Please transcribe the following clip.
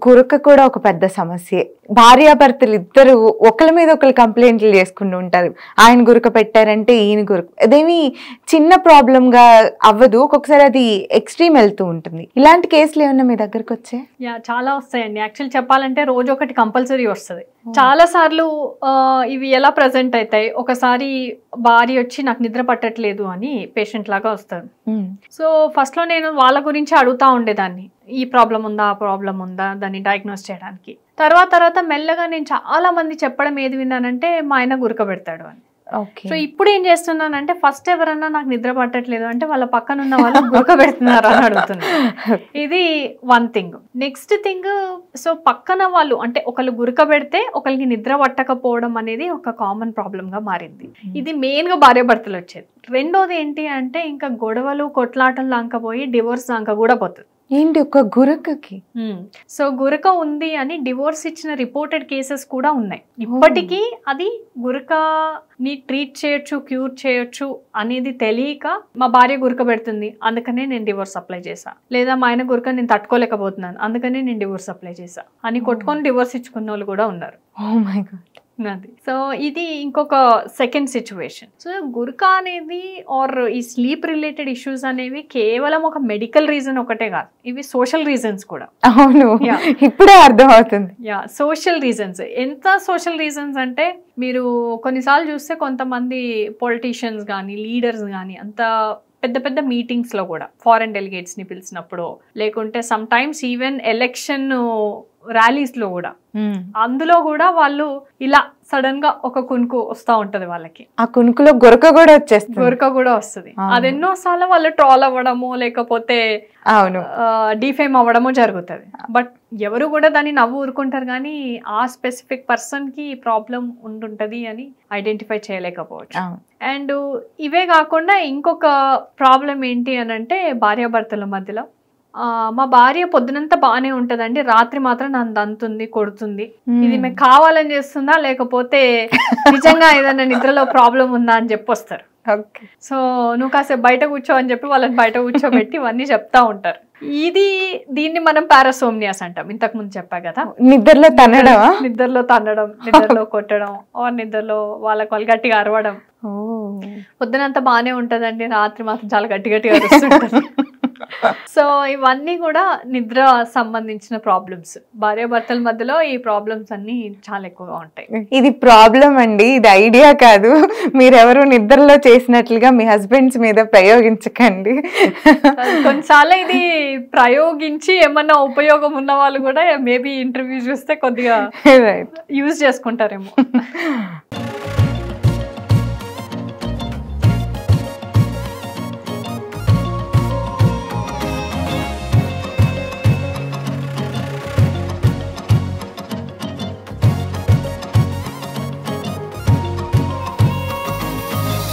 గురక కూడా ఒక పెద్ద సమస్యే. భార్యాభర్తలు ఇద్దరు ఒకరి మీద ఒకరు కంప్లైంట్లు చేసుకుంటూ ఉంటారు. ఆయన గురక పెట్టారంటే ఈయన గురక, అదేమి చిన్న ప్రాబ్లం గా అవ్వదు, ఒక్కొక్కసారి అది ఎక్స్ట్రీమ్ వెళ్తూ ఉంటుంది. ఇలాంటి కేసులు ఏమన్నా మీ దగ్గరకు వచ్చాయి? చాలా వస్తాయండి. యాక్చువల్ చెప్పాలంటే రోజు ఒకటి కంపల్సరీ వస్తుంది. చాలా సార్లు ఇవి ఎలా ప్రజెంట్ అవుతాయి, ఒకసారి భార్య వచ్చి నాకు నిద్ర పట్టట్లేదు అని పేషెంట్ లాగా వస్తారు. సో ఫస్ట్ లో నేను వాళ్ళ గురించి అడుగుతా ఉండేదాన్ని, ఈ ప్రాబ్లం ఉందా ఆ ప్రాబ్లం ఉందా దాన్ని డయాగ్నోస్ చేయడానికి. తర్వాత మెల్లగా నేను చాలా మంది చెప్పడం ఏది విన్నానంటే మా ఆయన గురక పెడతాడు అని. సో ఇప్పుడు ఏం చేస్తున్నానంటే ఫస్ట్ ఎవరన్నా నాకు నిద్ర పట్టట్లేదు అంటే వాళ్ళ పక్కన ఉన్న వాళ్ళు గురక పెడుతున్నారు అని అడుగుతున్నారు. ఇది one thing. Next thing, so పక్కన వాళ్ళు అంటే ఒకళ్ళు గురక పెడితే ఒకరికి నిద్ర పట్టకపోవడం అనేది ఒక కామన్ ప్రాబ్లమ్ గా మారింది. ఇది మెయిన్ గా భార్యాభర్తలు వచ్చేది. రెండోది ఏంటి అంటే ఇంకా గొడవలు కొట్లాటలు దాకపోయి డివోర్స్ దాకా కూడా పోతుంది. ఏంటి ఒక గురకకి? సో గురక ఉంది అని డివోర్స్ ఇచ్చిన రిపోర్టెడ్ కేసెస్ కూడా ఉన్నాయి. ఇప్పటికీ అది గురకని ట్రీట్ చేయొచ్చు, క్యూర్ చేయొచ్చు అనేది తెలియక మా భార్య గురక పెడుతుంది అందుకనే నేను డివోర్స్ అప్లై చేశా, లేదా మా ఆయన గురక నేను తట్టుకోలేకపోతున్నాను అందుకనే నేను డివోర్స్ అప్లై చేశా అని కొట్టుకొని డివోర్స్ ఇచ్చుకున్న వాళ్ళు కూడా ఉన్నారు. Oh my god. అది సో ఇది ఇంకొక సెకండ్ సిచ్యువేషన్. సో గురక అనేది ఆర్ ఈ స్లీప్ రిలేటెడ్ ఇష్యూస్ అనేవి కేవలం ఒక మెడికల్ రీజన్ ఒకటే కాదు, ఇవి సోషల్ రీజన్స్ కూడా. అవును, ఇప్పుడే అర్థం అవుతుంది. Social reasons. ఎంత సోషల్ రీజన్స్ అంటే మీరు కొన్నిసార్లు చూస్తే కొంతమంది పొలిటీషియన్స్ కానీ లీడర్స్ కానీ అంత పెద్ద పెద్ద మీటింగ్స్ లో కూడా ఫారెన్ డెలిగేట్స్ ని పిలిచినప్పుడు, లేకుంటే sometimes even election rallies లో కూడా, అందులో కూడా వాళ్ళు ఇలా సడన్ గా ఒక కునుకు వస్తా ఉంటది వాళ్ళకి. ఆ కునుకులో గురక కూడా వచ్చేస్తుంది. గురక కూడా వస్తుంది. అది ఎన్నోసార్లు వాళ్ళు ట్రాల్ అవ్వడము లేకపోతే డిఫేమ్ అవ్వడము జరుగుతుంది. బట్ ఎవరు కూడా దాన్ని నవ్వు ఊరుకుంటారు కానీ ఆ స్పెసిఫిక్ పర్సన్ కి ప్రాబ్లం ఉంటుంటది అని ఐడెంటిఫై చేయలేకపోవచ్చు. అండ్ ఇవే కాకుండా ఇంకొక ప్రాబ్లం ఏంటి అని అంటే భార్యాభర్తల మధ్యలో, మా భార్య పొద్దునంతా బాగానే ఉంటదండి, రాత్రి మాత్రం నన్ను దంతుంది, కొడుతుంది. ఇది మీకు కావాలని చేస్తుందా లేకపోతే నిజంగా ఏదైనా నిద్రలో ప్రాబ్లం ఉందా అని చెప్పి వస్తారు. సో నువ్వు కాసేపు బయట కూర్చో అని చెప్పి వాళ్ళని బయట కూర్చోబెట్టి ఇవన్నీ చెప్తా ఉంటారు. దీన్ని మనం పారాసోమ్నియాస్ అంటాం. ఇంతకు ముందు చెప్పా కదా, నిద్రలో తన్నడం, నిద్రలో కొట్టడం, నిద్రలో వాళ్ళకి గట్టిగా అరవడం. పొద్దునంతా బాగానే ఉంటదండి, రాత్రి మాత్రం చాలా గట్టిగా అరుస్తుంటది. సో ఇవన్నీ కూడా నిద్ర సంబంధించిన ప్రాబ్లమ్స్. భార్యాభర్తల మధ్యలో ఈ ప్రాబ్లమ్స్ అన్ని చాలా ఎక్కువగా ఉంటాయి. ఇది ప్రాబ్లం అండి, ఇది ఐడియా కాదు. మీరెవరు నిద్రలో చేసినట్లుగా మీ హస్బెండ్స్ మీద ప్రయోగించకండి. కొన్నిసార్లు ఇది ప్రయోగించి ఏమన్నా ఉపయోగం ఉన్న వాళ్ళు కూడా మేబీ ఇంటర్వ్యూ చూస్తే కొద్దిగా యూజ్ చేసుకుంటారేమో.